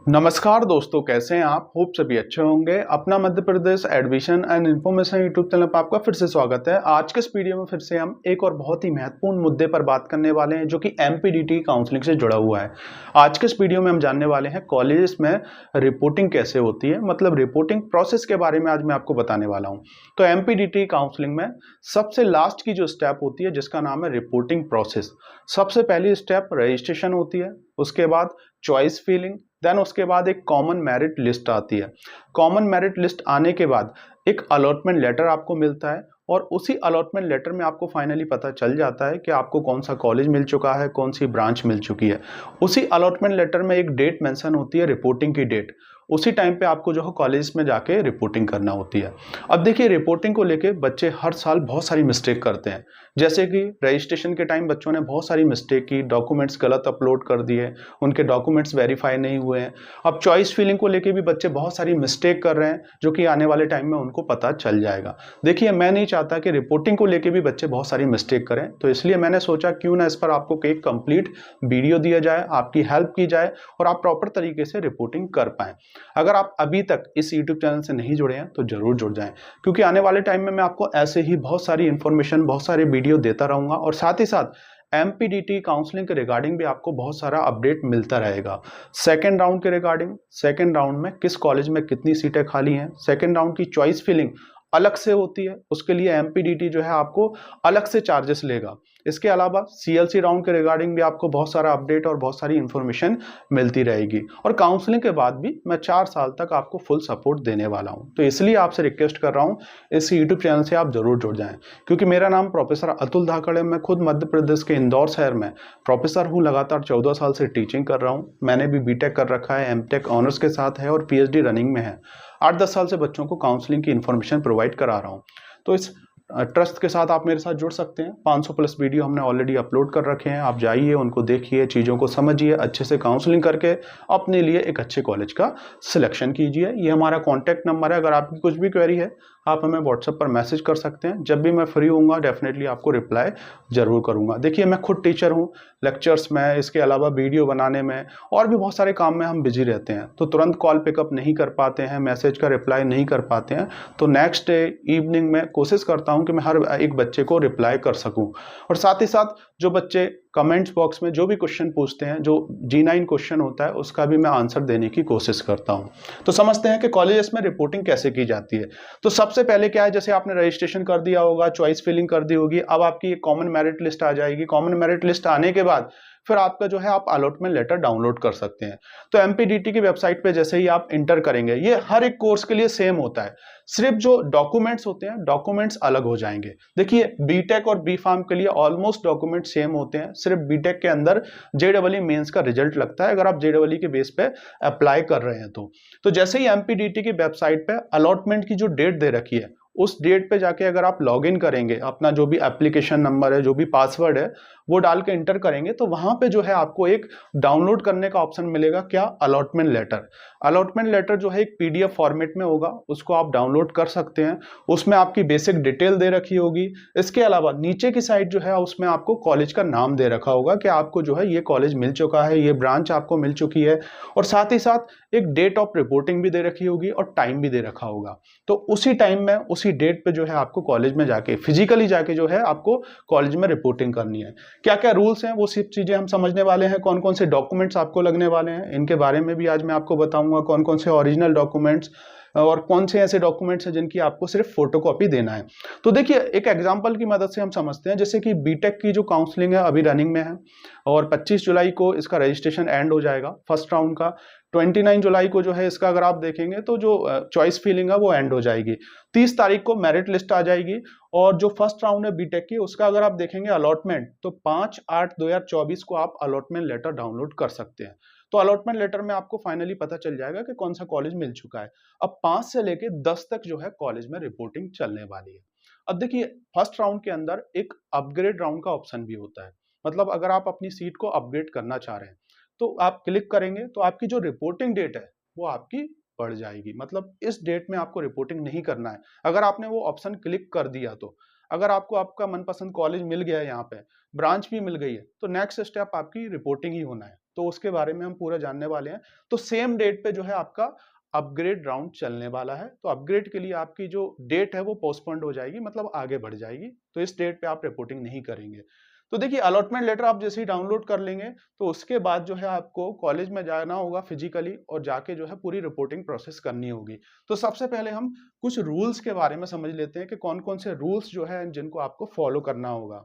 नमस्कार दोस्तों, कैसे हैं आप? होप सभी अच्छे होंगे। अपना Madhya Pradesh admission and information YouTube channel पर आपका फिर से स्वागत है। आज के इस वीडियो में फिर से हम एक और बहुत ही महत्वपूर्ण मुद्दे पर बात करने वाले हैं जो कि एमपीडीटी काउंसलिंग से जुड़ा हुआ है। आज के इस वीडियो में हम जानने वाले हैं कॉलेजेस में रिपोर्टिंग कैसे होती है, मतलब रिपोर्टिंग प्रोसेस के बारे में आज मैं आपको बताने वाला हूँ। तो एमपीडीटी काउंसलिंग में सबसे लास्ट की जो स्टेप होती है जिसका नाम है रिपोर्टिंग प्रोसेस। सबसे पहली स्टेप रजिस्ट्रेशन होती है, उसके बाद चॉइस फिलिंग, देन उसके बाद एक कॉमन मेरिट लिस्ट आती है। कॉमन मेरिट लिस्ट आने के बाद एक अलॉटमेंट लेटर आपको मिलता है और उसी अलॉटमेंट लेटर में आपको फाइनली पता चल जाता है कि आपको कौन सा कॉलेज मिल चुका है, कौन सी ब्रांच मिल चुकी है। उसी अलॉटमेंट लेटर में एक डेट मेंशन होती है, रिपोर्टिंग की डेट। उसी टाइम पे आपको जो है कॉलेज में जाके रिपोर्टिंग करना होती है। अब देखिए, रिपोर्टिंग को लेके बच्चे हर साल बहुत सारी मिस्टेक करते हैं। जैसे कि रजिस्ट्रेशन के टाइम बच्चों ने बहुत सारी मिस्टेक की, डॉक्यूमेंट्स गलत अपलोड कर दिए, उनके डॉक्यूमेंट्स वेरीफाई नहीं हुए हैं। अब चॉइस फिलिंग को लेके भी बच्चे बहुत सारी मिस्टेक कर रहे हैं जो कि आने वाले टाइम में उनको पता चल जाएगा। देखिए, मैं नहीं चाहता कि रिपोर्टिंग को लेके भी बच्चे बहुत सारी मिस्टेक करें, तो इसलिए मैंने सोचा क्यों ना इस पर आपको एक कंप्लीट वीडियो दिया जाए, आपकी हेल्प की जाए और आप प्रॉपर तरीके से रिपोर्टिंग कर पाएं। अगर आप अभी तक इस यूट्यूब चैनल से नहीं जुड़े हैं तो जरूर जुड़ जाएं, क्योंकि आने वाले टाइम में मैं आपको ऐसे ही बहुत सारी इंफॉर्मेशन, बहुत सारे वीडियो देता रहूंगा और साथ ही साथ एमपीडीटी काउंसलिंग के रिगार्डिंग भी आपको बहुत सारा अपडेट मिलता रहेगा। सेकेंड राउंड के रिगार्डिंग, सेकेंड राउंड में किस कॉलेज में कितनी सीटें खाली हैं, सेकेंड राउंड की चॉइस फिलिंग अलग से होती है, उसके लिए एमपीडीटी जो है आपको अलग से चार्जेस लेगा। इसके अलावा सीएलसी राउंड के रिगार्डिंग भी आपको बहुत सारा अपडेट और बहुत सारी इंफॉर्मेशन मिलती रहेगी और काउंसलिंग के बाद भी मैं 4 साल तक आपको फुल सपोर्ट देने वाला हूं। तो इसलिए आपसे रिक्वेस्ट कर रहा हूं, इस यूट्यूब चैनल से आप जरूर जुड़ जाएं, क्योंकि मेरा नाम प्रोफेसर अतुल धाकड़ है। मैं खुद मध्य प्रदेश के इंदौर शहर में प्रोफेसर हूं, लगातार 14 साल से टीचिंग कर रहा हूं। मैंने भी बीटेक कर रखा है, एमटेक ऑनर्स के साथ है और पीएचडी रनिंग में है। 8-10 साल से बच्चों को काउंसलिंग की इन्फॉर्मेशन प्रोवाइड करा रहा हूँ। तो इस ट्रस्ट के साथ आप मेरे साथ जुड़ सकते हैं। 500 प्लस वीडियो हमने ऑलरेडी अपलोड कर रखे हैं, आप जाइए, उनको देखिए, चीज़ों को समझिए, अच्छे से काउंसलिंग करके अपने लिए एक अच्छे कॉलेज का सिलेक्शन कीजिए। ये हमारा कॉन्टैक्ट नंबर है। अगर आपकी कुछ भी क्वेरी है आप हमें व्हाट्सएप पर मैसेज कर सकते हैं। जब भी मैं फ्री होऊंगा डेफिनेटली आपको रिप्लाई जरूर करूंगा। देखिए, मैं खुद टीचर हूँ, लेक्चर्स में, इसके अलावा वीडियो बनाने में और भी बहुत सारे काम में हम बिजी रहते हैं, तो तुरंत कॉल पिकअप नहीं कर पाते हैं, मैसेज का रिप्लाई नहीं कर पाते हैं। तो नेक्स्ट डे इवनिंग में कोशिश करता हूं कि मैं हर एक बच्चे को रिप्लाई कर सकूं। और साथ ही साथ जो बच्चे कमेंट्स बॉक्स में जो भी क्वेश्चन पूछते हैं, जो G9 क्वेश्चन होता है, उसका भी मैं आंसर देने की कोशिश करता हूं। तो समझते हैं कि कॉलेजेस में रिपोर्टिंग कैसे की जाती है। तो सबसे पहले क्या है, जैसे आपने रजिस्ट्रेशन कर दिया होगा, चॉइस फिलिंग कर दी होगी, अब आपकी एक कॉमन मेरिट लिस्ट आ जाएगी। कॉमन मेरिट लिस्ट आने के बाद फिर आपका जो है आप अलॉटमेंट लेटर डाउनलोड कर सकते हैं। तो एमपीडीटी की वेबसाइट पे जैसे ही आप इंटर करेंगे, ये हर एक कोर्स के लिए सेम होता है, सिर्फ जो डॉक्यूमेंट्स होते हैं डॉक्यूमेंट्स अलग हो जाएंगे। देखिए, बीटेक और बी फार्म के लिए ऑलमोस्ट डॉक्यूमेंट सेम होते हैं, सिर्फ बीटेक के अंदर जेईई मेंस का रिजल्ट लगता है अगर आप जेईई के बेस पे अप्लाई कर रहे हैं तो जैसे ही एमपीडीटी की वेबसाइट पे अलॉटमेंट की जो डेट दे रखी है, उस डेट पे जाके अगर आप लॉग इन करेंगे, अपना जो भी एप्लीकेशन नंबर है, जो भी पासवर्ड है, वो डाल के इंटर करेंगे, तो वहां पे जो है आपको एक डाउनलोड करने का ऑप्शन मिलेगा। क्या? Allotment letter. अलॉटमेंट लेटर जो है एक पीडीएफ फॉर्मेट में होगा, उसको आप डाउनलोड कर सकते हैं। उसमें आपकी बेसिक डिटेल दे रखी होगी। इसके अलावा नीचे की साइड जो है उसमें आपको कॉलेज का नाम दे रखा होगा कि आपको जो है ये कॉलेज मिल चुका है, ये ब्रांच आपको मिल चुकी है, और साथ ही साथ एक डेट ऑफ रिपोर्टिंग भी दे रखी होगी और टाइम भी दे रखा होगा। तो उसी टाइम में, उसी डेट पे जो है आपको कॉलेज में जाके, फिजिकली जाके जो है आपको कॉलेज में रिपोर्टिंग करनी है। क्या क्या रूल्स हैं वो सब चीजें हम समझने वाले हैं। कौन कौन से डॉक्यूमेंट्स आपको लगने वाले हैं, इनके बारे में भी आज मैं आपको बताऊंगा। कौन कौन से ओरिजिनल डॉक्यूमेंट्स और कौन से ऐसे डॉक्यूमेंट्स हैं जिनकी आपको सिर्फ फोटोकॉपी देना है। तो देखिए, एक एग्जांपल की मदद से हम समझते हैं। जैसे कि बीटेक की जो काउंसलिंग है अभी रनिंग में है और 25 जुलाई को इसका रजिस्ट्रेशन एंड हो जाएगा फर्स्ट राउंड का। 29 जुलाई को जो है इसका अगर आप देखेंगे तो जो चॉइस फिलिंग है वो एंड हो जाएगी। 30 तारीख को मेरिट लिस्ट आ जाएगी और जो फर्स्ट राउंड है बीटेक की, उसका अगर आप देखेंगे अलॉटमेंट, तो 5/8/2024 को आप अलॉटमेंट लेटर डाउनलोड कर सकते हैं। तो अलॉटमेंट लेटर में आपको फाइनली पता चल जाएगा कि कौन सा कॉलेज मिल चुका है। अब 5 से लेके 10 तक जो है कॉलेज में रिपोर्टिंग चलने वाली है। अब देखिए, फर्स्ट राउंड के अंदर एक अपग्रेड राउंड का ऑप्शन भी होता है, मतलब अगर आप अपनी सीट को अपग्रेड करना चाह रहे हैं तो आप क्लिक करेंगे तो आपकी जो रिपोर्टिंग डेट है वो आपकी बढ़ जाएगी। मतलब इस डेट में आपको रिपोर्टिंग नहीं करना है। अगर आपने वो ऑप्शन क्लिक कर दिया तो अगर आपको आपका मनपसंद कॉलेज मिल गया है, यहाँ पे ब्रांच भी मिल गई है, तो नेक्स्ट स्टेप आपकी रिपोर्टिंग ही होना है। तो उसके बारे में हम पूरा जानने वाले हैं। तो सेम डेट पे जो है आपका अपग्रेड राउंड चलने वाला है। तो अपग्रेड के लिए आपकी जो डेट है वो पोस्टपोन्ड हो जाएगी, मतलब आगे बढ़ जाएगी। तो इस डेट पे आप रिपोर्टिंग नहीं करेंगे। तो देखिए, अलॉटमेंट लेटर आप जैसे ही डाउनलोड कर लेंगे, तो उसके बाद जो है आपको कॉलेज में जाना होगा फिजिकली, और जाके जो है पूरी रिपोर्टिंग प्रोसेस करनी होगी। तो सबसे पहले हम कुछ रूल्स के बारे में समझ लेते हैं कि कौन कौन से रूल्स जो है जिनको आपको फॉलो करना होगा।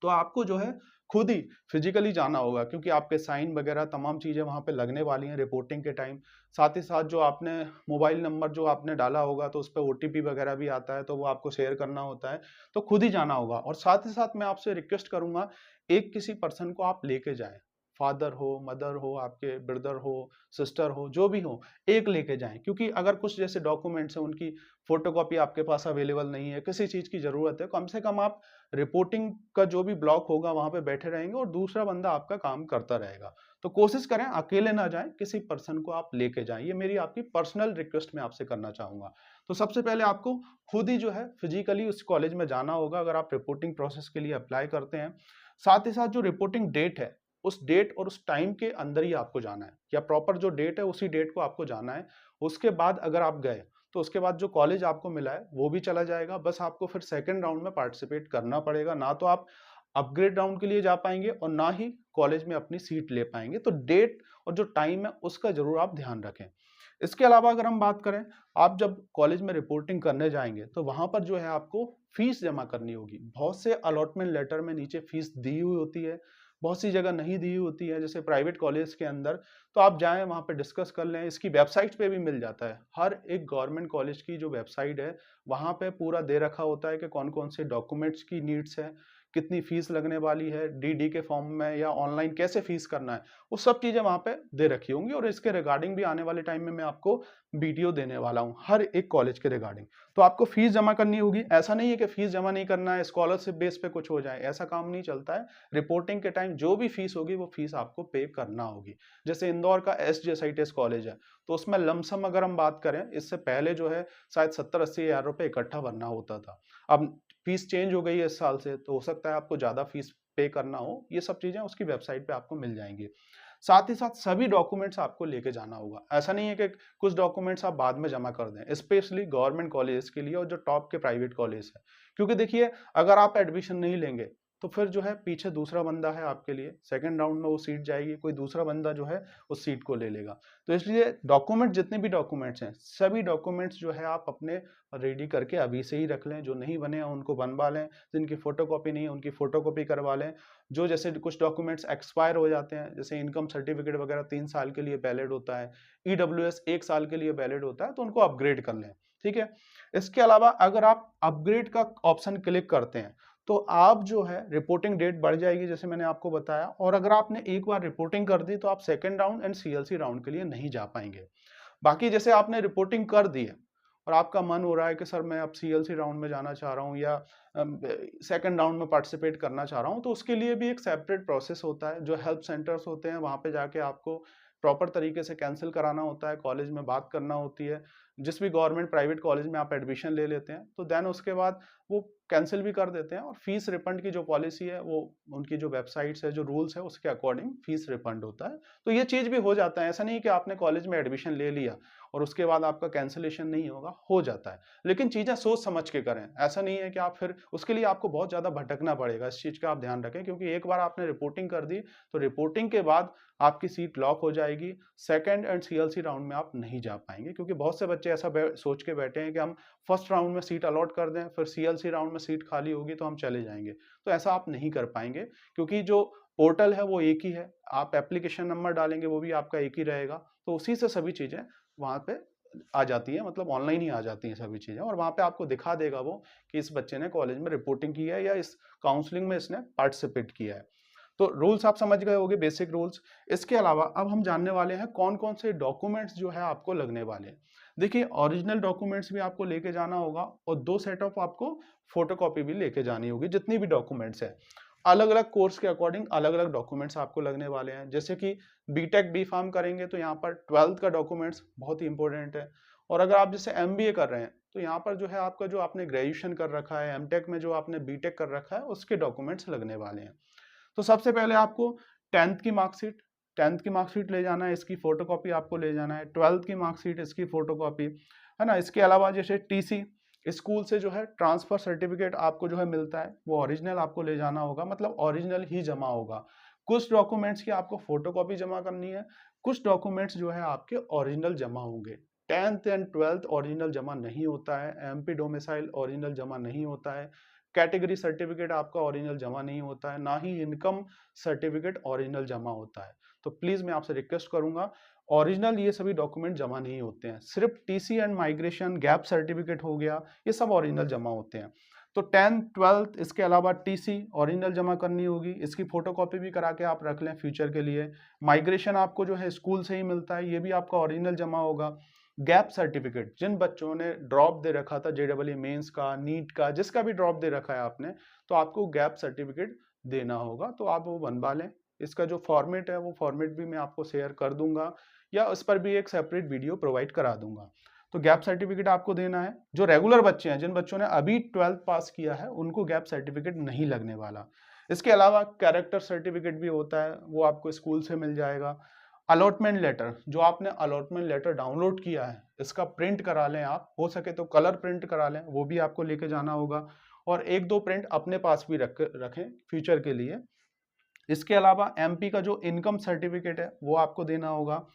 तो आपको जो है खुद ही फिजिकली जाना होगा, क्योंकि आपके साइन वगैरह तमाम चीजें वहां पे लगने वाली हैं रिपोर्टिंग के टाइम। साथ ही साथ जो आपने मोबाइल नंबर जो आपने डाला होगा, तो उस पर ओटीपी वगैरह भी आता है, तो वो आपको शेयर करना होता है। तो खुद ही जाना होगा। और साथ ही साथ मैं आपसे रिक्वेस्ट करूंगा, एक किसी पर्सन को आप लेके जाएं। फादर हो, मदर हो, आपके ब्रदर हो, सिस्टर हो, जो भी हो, एक लेके जाएं। क्योंकि अगर कुछ जैसे डॉक्यूमेंट्स हैं, उनकी फोटोकॉपी आपके पास अवेलेबल नहीं है, किसी चीज की जरूरत है, कम से कम आप रिपोर्टिंग का जो भी ब्लॉक होगा वहां पे बैठे रहेंगे और दूसरा बंदा आपका काम करता रहेगा। तो कोशिश करें अकेले ना जाएं, किसी पर्सन को आप लेके जाएं। ये मेरी आपकी पर्सनल रिक्वेस्ट मैं आपसे करना चाहूंगा। तो सबसे पहले आपको खुद ही जो है फिजिकली उस कॉलेज में जाना होगा, अगर आप रिपोर्टिंग प्रोसेस के लिए अप्लाई करते हैं। साथ ही साथ जो रिपोर्टिंग डेट है, उस डेट और उस टाइम के अंदर ही आपको जाना है, या प्रॉपर जो डेट है उसी डेट को आपको जाना है। उसके बाद अगर आप गए, तो उसके बाद जो कॉलेज आपको मिला है वो भी चला जाएगा। बस आपको फिर सेकंड राउंड में पार्टिसिपेट करना पड़ेगा। ना तो आप अपग्रेड राउंड के लिए जा पाएंगे और ना ही कॉलेज में अपनी सीट ले पाएंगे। तो डेट और जो टाइम है उसका जरूर आप ध्यान रखें। इसके अलावा अगर हम बात करें, आप जब कॉलेज में रिपोर्टिंग करने जाएंगे, तो वहां पर जो है आपको फीस जमा करनी होगी। बहुत से अलॉटमेंट लेटर में नीचे फीस दी हुई होती है, बहुत सी जगह नहीं दी होती है, जैसे प्राइवेट कॉलेज के अंदर। तो आप जाएं वहां पे डिस्कस कर लें। इसकी वेबसाइट पे भी मिल जाता है। हर एक गवर्नमेंट कॉलेज की जो वेबसाइट है, वहां पे पूरा दे रखा होता है कि कौन कौन से डॉक्यूमेंट्स की नीड्स है, कितनी फीस लगने वाली है, डीडी के फॉर्म में या ऑनलाइन कैसे फीस करना है, वो सब चीजें वहां पे दे रखी होंगी। और इसके रिगार्डिंग भी आने वाले टाइम में मैं आपको वीडियो देने वाला हूँ, हर एक कॉलेज के रिगार्डिंग। तो आपको फीस जमा करनी होगी। ऐसा नहीं है कि फीस जमा नहीं करना है, स्कॉलरशिप बेस पे कुछ हो जाए, ऐसा काम नहीं चलता है। रिपोर्टिंग के टाइम जो भी फीस होगी वो फीस आपको पे करना होगी। जैसे इंदौर का SJSITS कॉलेज है, तो उसमें लमसम अगर हम बात करें, इससे पहले जो है शायद 70-80 हजार रुपए इकट्ठा भरना होता था। अब फीस चेंज हो गई है इस साल से, तो हो सकता है आपको ज्यादा फीस पे करना हो। ये सब चीजें उसकी वेबसाइट पे आपको मिल जाएंगी। साथ ही साथ सभी डॉक्यूमेंट्स आपको लेके जाना होगा। ऐसा नहीं है कि कुछ डॉक्यूमेंट्स आप बाद में जमा कर दें, स्पेशली गवर्नमेंट कॉलेज के लिए और जो टॉप के प्राइवेट कॉलेज है। क्योंकि देखिए, अगर आप एडमिशन नहीं लेंगे, तो फिर जो है पीछे दूसरा बंदा है आपके लिए, सेकंड राउंड में वो सीट जाएगी, कोई दूसरा बंदा जो है उस सीट को ले लेगा। तो इसलिए डॉक्यूमेंट, जितने भी डॉक्यूमेंट्स हैं, सभी डॉक्यूमेंट्स जो है आप अपने रेडी करके अभी से ही रख लें। जो नहीं बने हैं उनको बनवा लें, जिनकी फोटोकॉपी नहीं है उनकी फोटोकॉपी करवा लें। जो जैसे कुछ डॉक्यूमेंट्स एक्सपायर हो जाते हैं, जैसे इनकम सर्टिफिकेट वगैरह 3 साल के लिए वैलिड होता है, EWS 1 साल के लिए वैलिड होता है, तो उनको अपग्रेड कर लें। ठीक है। इसके अलावा अगर आप अपग्रेड का ऑप्शन क्लिक करते हैं, तो आप जो है रिपोर्टिंग डेट बढ़ जाएगी, जैसे मैंने आपको बताया। और अगर आपने एक बार रिपोर्टिंग कर दी, तो आप second round and CLC round के लिए नहीं जा पाएंगे। बाकी जैसे आपने रिपोर्टिंग कर दी है और आपका मन हो रहा है कि सर मैं अब CLC राउंड में जाना चाह रहा हूँ, या सेकंड राउंड में पार्टिसिपेट करना चाह रहा हूँ, तो उसके लिए भी एक सेपरेट प्रोसेस होता है। जो हेल्प सेंटर्स होते हैं, वहाँ पे जाके आपको प्रॉपर तरीके से कैंसिल कराना होता है, कॉलेज में बात करना होती है। जिस भी गवर्नमेंट प्राइवेट कॉलेज में आप एडमिशन ले लेते हैं, तो देन उसके बाद वो कैंसिल भी कर देते हैं। और फीस रिफंड की जो पॉलिसी है, वो उनकी जो वेबसाइट्स है, जो रूल्स है, उसके अकॉर्डिंग फीस रिफंड होता है। तो ये चीज भी हो जाता है। ऐसा नहीं कि आपने कॉलेज में एडमिशन ले लिया और उसके बाद आपका कैंसिलेशन नहीं होगा, हो जाता है। लेकिन चीजें सोच समझ के करें। ऐसा नहीं है कि आप फिर उसके लिए आपको बहुत ज्यादा भटकना पड़ेगा। इस चीज का आप ध्यान रखें, क्योंकि एक बार आपने रिपोर्टिंग कर दी, तो रिपोर्टिंग के बाद आपकी सीट लॉक हो जाएगी। सेकंड एंड CLC राउंड में आप नहीं जा पाएंगे, क्योंकि बहुत से बच्चे ऐसा सोच के बैठे हैं कि हम फर्स्ट राउंड में सीट अलॉट कर दें, फिर CLC राउंड में सीट खाली होगी तो हम चले जाएंगे। तो ऐसा आप नहीं कर पाएंगे, क्योंकि जो पोर्टल है वो एक ही है। आप एप्लीकेशन नंबर डालेंगे, वो भी आपका एक ही रहेगा। तो उसी से सभी चीजें वहां पे आ जाती है, मतलब ऑनलाइन ही आ जाती हैं सभी चीजें। और वहां पे आपको दिखा देगा वो कि इस बच्चे ने कॉलेज में रिपोर्टिंग की है या इस काउंसलिंग में इसने पार्टिसिपेट किया है। तो रूल्स आप समझ गए होंगे, बेसिक रूल्स। इसके अलावा अब हम जानने वाले हैं कौन कौन से डॉक्यूमेंट्स जो है आपको लगने वाले हैं। देखिए, ओरिजिनल डॉक्यूमेंट्स भी आपको लेके जाना होगा, और 2 सेट ऑफ आपको फोटोकॉपी भी लेके जानी होगी। जितनी भी डॉक्यूमेंट्स है, अलग अलग कोर्स के अकॉर्डिंग अलग अलग डॉक्यूमेंट्स आपको लगने वाले हैं। जैसे कि बीटेक B.Pharm करेंगे, तो यहाँ पर 12th का डॉक्यूमेंट्स बहुत ही इंपॉर्टेंट है। और अगर आप जैसे MBA कर रहे हैं, तो यहाँ पर जो है आपका जो आपने ग्रेजुएशन कर रखा है, एमटेक में जो आपने बीटेक कर रखा है उसके डॉक्यूमेंट्स लगने वाले हैं। तो सबसे पहले आपको 10th की मार्कशीट ले जाना है, इसकी फोटोकॉपी आपको ले जाना है। 12th की मार्कशीट, इसकी फोटोकॉपी, है ना। इसके अलावा जैसे टीसी, स्कूल से जो है ट्रांसफर सर्टिफिकेट आपको जो है मिलता है, वो ओरिजिनल आपको ले जाना होगा, मतलब ओरिजिनल ही जमा होगा। कुछ डॉक्यूमेंट्स की आपको फोटोकॉपी जमा करनी है, कुछ डॉक्यूमेंट्स जो है आपके ओरिजिनल जमा होंगे। 10th एंड 12th ओरिजिनल जमा नहीं होता है, एमपी डोमिसाइल ओरिजिनल जमा नहीं होता है, कैटेगरी सर्टिफिकेट आपका ओरिजिनल जमा नहीं होता है, ना ही इनकम सर्टिफिकेट ओरिजिनल जमा होता है। तो प्लीज मैं आपसे रिक्वेस्ट करूंगा, ओरिजिनल ये सभी डॉक्यूमेंट जमा नहीं होते हैं, सिर्फ TC and migration, gap certificate हो गया, ये सब ओरिजिनल जमा होते हैं। तो 10th 12th इसके अलावा टीसी ओरिजिनल जमा करनी होगी, इसकी फोटोकॉपी भी करा के आप रख लें फ्यूचर के लिए। माइग्रेशन आपको जो है स्कूल से ही मिलता है, ये भी आपका ओरिजिनल जमा होगा। गैप सर्टिफिकेट, जिन बच्चों ने ड्रॉप दे रखा था जेईई मेंस का, नीट का, जिसका भी ड्रॉप दे रखा है आपने, तो आपको गैप सर्टिफिकेट देना होगा, तो आप वो बनवा लें। इसका जो फॉर्मेट है वो फॉर्मेट भी मैं आपको शेयर कर दूंगा, या उस पर भी एक सेपरेट वीडियो प्रोवाइड करा दूंगा। तो गैप सर्टिफिकेट आपको देना है। जो रेगुलर बच्चे हैं, जिन बच्चों ने अभी 12th पास किया है, उनको गैप सर्टिफिकेट नहीं लगने वाला। इसके अलावा कैरेक्टर सर्टिफिकेट भी होता है, वो आपको स्कूल से मिल जाएगा। अलॉटमेंट लेटर, जो आपने अलॉटमेंट लेटर डाउनलोड किया है, इसका प्रिंट करा लें आप, हो सके तो कलर प्रिंट करा लें, वो भी आपको लेके जाना होगा। और एक दो प्रिंट अपने पास भी रखें फ्यूचर के लिए। इसके अलावा एमपी का जो इनकम सर्टिफिकेट है वो आपको देना होगा।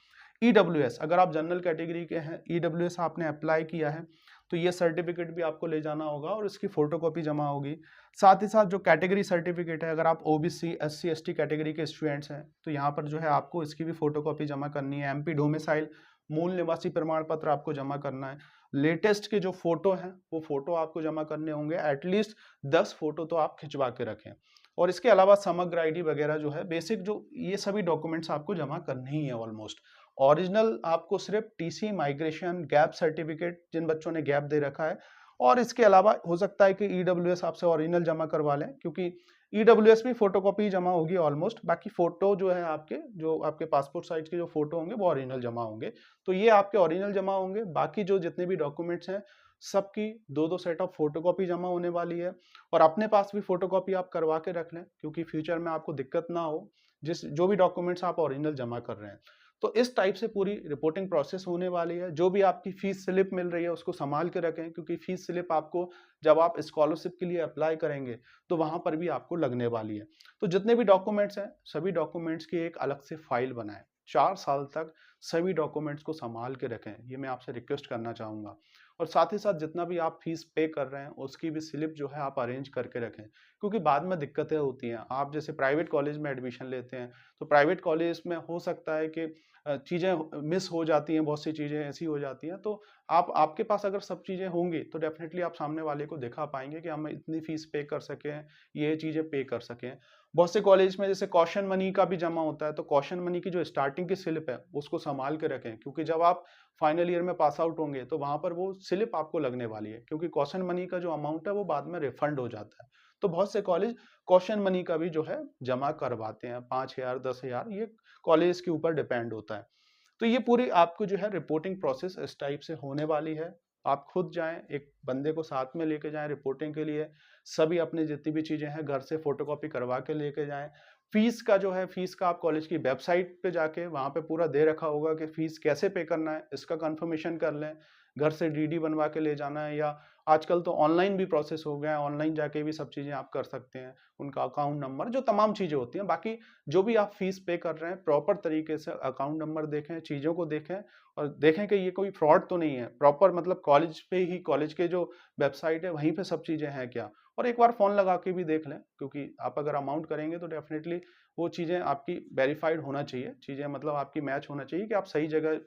ईडब्ल्यूएस, अगर आप जनरल कैटेगरी के हैं, ईडब्ल्यूएस आपने अप्लाई किया है, तो ये सर्टिफिकेट भी आपको ले जाना होगा और इसकी फोटोकॉपी जमा होगी। साथ ही साथ जो कैटेगरी सर्टिफिकेट है, अगर आप ओबीसी एससी एसटी कैटेगरी के स्टूडेंट्स हैं, तो यहाँ पर जो है आपको इसकी भी फोटोकॉपी जमा करनी है। एमपी डोमिसाइल मूल निवासी प्रमाण पत्र आपको जमा करना है। लेटेस्ट के जो फोटो हैं वो फोटो आपको जमा करने होंगे, एटलीस्ट 10 फोटो तो आप खिंचवा के रखें। और इसके अलावा समग्र आईडी वगैरह जो है, बेसिक जो ये सभी डॉक्यूमेंट्स आपको जमा करने ही है ऑलमोस्ट। ओरिजिनल आपको सिर्फ टीसी, माइग्रेशन, गैप सर्टिफिकेट, जिन बच्चों ने गैप दे रखा है, और इसके अलावा हो सकता है कि ईडब्ल्यूएस आपसे ओरिजिनल जमा करवा लें, क्योंकि ईडब्ल्यूएस में फोटोकॉपी जमा होगी ऑलमोस्ट, बाकी फोटो जो है आपके, जो आपके पासपोर्ट साइज के जो फोटो होंगे वो ओरिजिनल जमा होंगे। तो ये आपके ओरिजिनल जमा होंगे, बाकी जो जितने भी डॉक्यूमेंट्स हैं सबकी दो दो सेट ऑफ फोटोकॉपी जमा होने वाली है। और अपने पास भी फोटोकॉपी आप करवा के रख लें, क्योंकि फ्यूचर में आपको दिक्कत ना हो, जो भी डॉक्यूमेंट्स आप ओरिजिनल जमा कर रहे हैं। तो इस टाइप से पूरी रिपोर्टिंग प्रोसेस होने वाली है। जो भी आपकी फीस स्लिप मिल रही है उसको संभाल के रखें, क्योंकि फीस स्लिप आपको जब आप स्कॉलरशिप के लिए अप्लाई करेंगे तो वहां पर भी आपको लगने वाली है। तो जितने भी डॉक्यूमेंट्स हैं, सभी डॉक्यूमेंट्स की एक अलग से फाइल बनाएं। 4 साल तक सभी डॉक्यूमेंट्स को संभाल के रखें, ये मैं आपसे रिक्वेस्ट करना चाहूंगा। और साथ ही साथ जितना भी आप फीस पे कर रहे हैं उसकी भी स्लिप जो है आप अरेंज करके रखें, क्योंकि बाद में दिक्कतें होती हैं। आप जैसे प्राइवेट कॉलेज में एडमिशन लेते हैं, तो प्राइवेट कॉलेज में हो सकता है कि चीज़ें मिस हो जाती हैं, बहुत सी चीज़ें ऐसी हो जाती हैं। तो आपके पास अगर सब चीज़ें होंगी तो डेफिनेटली आप सामने वाले को दिखा पाएंगे कि हम इतनी फीस पे कर सकें, ये चीज़ें पे कर सकें। बहुत से कॉलेज में जैसे कॉशन मनी का भी जमा होता है, तो कॉशन मनी की जो स्टार्टिंग की स्लिप है उसको संभाल के रखें, क्योंकि जब आप फाइनल ईयर में पास आउट होंगे तो वहां पर वो स्लिप आपको लगने वाली है, क्योंकि कॉशन मनी का जो अमाउंट है वो बाद में रिफंड हो जाता है। तो बहुत से कॉलेज कॉशन मनी का भी जो है जमा करवाते हैं, 5,000 10,000, ये कॉलेज के ऊपर डिपेंड होता है। तो ये पूरी आपको जो है रिपोर्टिंग प्रोसेस इस टाइप से होने वाली है। आप खुद जाएं, एक बंदे को साथ में लेके जाएं रिपोर्टिंग के लिए, सभी अपनी जितनी भी चीजें हैं घर से फोटोकॉपी करवा के लेके जाएं। फीस का जो है, फीस का आप कॉलेज की वेबसाइट पे जाके वहां पे पूरा दे रखा होगा कि फीस कैसे पे करना है, इसका कंफर्मेशन कर लें। घर से डीडी बनवा के ले जाना है, या आजकल तो ऑनलाइन भी प्रोसेस हो गया है, ऑनलाइन जाके भी सब चीजें आप कर सकते हैं। उनका अकाउंट नंबर, जो तमाम चीजें होती हैं, बाकी जो भी आप फीस पे कर रहे हैं प्रॉपर तरीके से अकाउंट नंबर देखें, चीजों को देखें, और देखें कि ये कोई फ्रॉड तो नहीं है। प्रॉपर मतलब कॉलेज पे ही, कॉलेज के जो वेबसाइट है वहीं पे सब चीजें हैं क्या। और एक बार फोन लगा के भी देख लें, क्योंकि आप अगर अमाउंट करेंगे तो डेफिनेटली वो चीजें आपकी वेरीफाइड होना चाहिए, चीजें मतलब आपकी मैच होना चाहिए कि आप सही जगह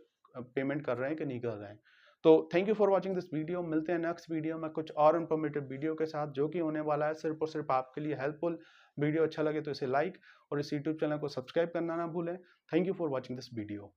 पेमेंट कर रहे हैं कि नहीं कर रहे हैं। तो thank you for watching this video. मिलते हैं नेक्स्ट वीडियो में कुछ और इन्फॉर्मेटिव वीडियो के साथ, जो कि होने वाला है सिर्फ और सिर्फ आपके लिए हेल्पफुल। वीडियो अच्छा लगे तो इसे लाइक और इस यूट्यूब चैनल को सब्सक्राइब करना ना भूलें। Thank you for watching this video.